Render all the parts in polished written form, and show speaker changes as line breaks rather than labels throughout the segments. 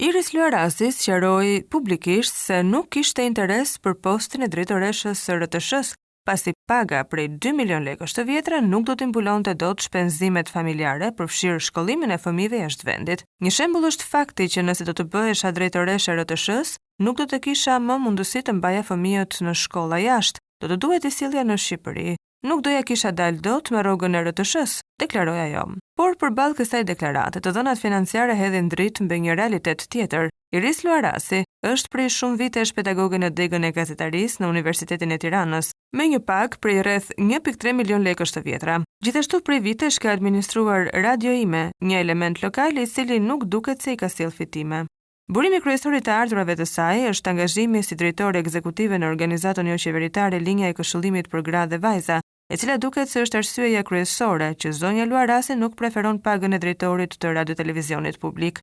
Iris Luarasi sqaroi publikisht se nuk kishte interes për postin e drejtoreshës së RTS-s, pasi paga prej 2 milion lekësh të vjetra nuk do t'i mbulonte dot shpenzimet familjare, përfshirë shkollimin e fëmijëve jashtë vendit. Një shembull është fakti që nëse do të bëhesha drejtoreshe RTS-s, nuk do të kisha më mundësi të mbaja fëmijët në shkolla jashtë, do të duhet i sillja në Shqipëri. Nuk doja kisha dalë dot me rrogën e RTS-s, deklaroi ajo. Por përballë kësaj deklarate, të dhënat financiare hedhin dritë mbi një realitet tjetër. Iris Luarasi është prej shumë vitesh pedagoge në degën e gazetarisë në Universitetin e Tiranës, me një pagë prej rreth 1.3 milion lekësh të vjetra. Gjithashtu prej vitesh ka administruar Radio Ime, një element lokal i cili nuk duket se i ka sjellë fitime. Burimi kryesor i të ardhurave të saj është angazhimi si drejtore ekzekutive në organizatën jo qeveritare Linja e Këshillimit për Gra dhe Vajza, e cila duket se është arsyeja kryesore që zonja Luarasi nuk preferon pagën e drejtorit të radio-televizionit publik.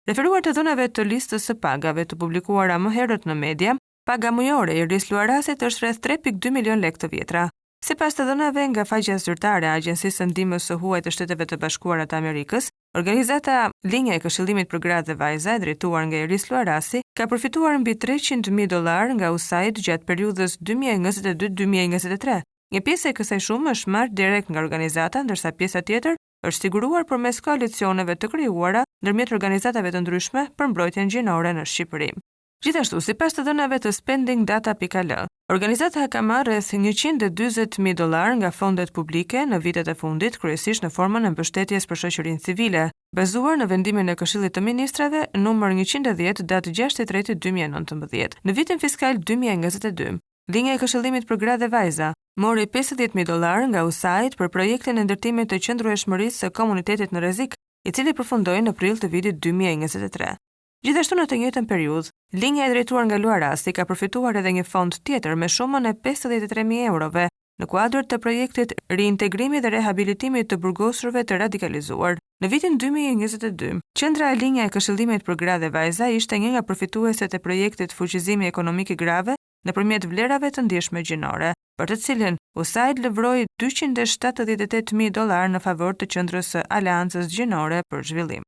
Referuar të dhënave të listës së pagave të publikuara më herët në media, paga mujore e Iris Luarasit është rreth 3.2 milion lekë të vjetra. Sipas të dhënave nga faqja zyrtare e Agjencisë së Ndihmës së Huaj të Shteteve të Bashkuara të Amerikës, organizata Linja e Këshillimit për Gra dhe Vajza, drejtuar nga Iris Luarasi, ka përfituar mbi $300.000 nga USAID gjatë periudhës 2022-2023. Një pjesë e kësaj shumë është marrë direkt nga organizata, ndërsa pjesa tjetër është siguruar përmes koalicioneve të krijuara ndërmjet organizatave të ndryshme për mbrojtjen gjinore në Shqipëri. Gjithashtu, sipas të dhënave të spendingdata.al, organizata ka marrë rreth $140.000 nga fondet publike në vitet e fundit, kryesisht në formën e mbështetjes për shoqërinë civile, bazuar në vendimin e Këshillit të Ministrave numër 110 datë 6/3/2019. Në vitin fiskal 2022, Linja e Këshillimit për Gra dhe Vajza mori $50.000 nga USAID për projektin e ndërtimit të qëndrueshmërisë së komunitetit në rrezik, i cili përfundoi në prill të vitit 2023. Gjithashtu në të njëjtën periudhë, linja e drejtuar nga Luarasi ka përfituar edhe një fond tjetër me shumën e €53.000 në kuadër të projektit Reintegrimi dhe Rehabilitimi të burgosurve të radikalizuar. Në vitin 2022, Qendra e Linja e Këshillimit për Gra dhe Vajza ishte një nga përfitueset e projektit Fuqizimi Ekonomik i Grave nëpërmjet vlerave të ndjeshme gjinore, për të cilën USAID lëvroi $278.000 në favor të qendrës së Aleancës Gjinore për Zhvillim.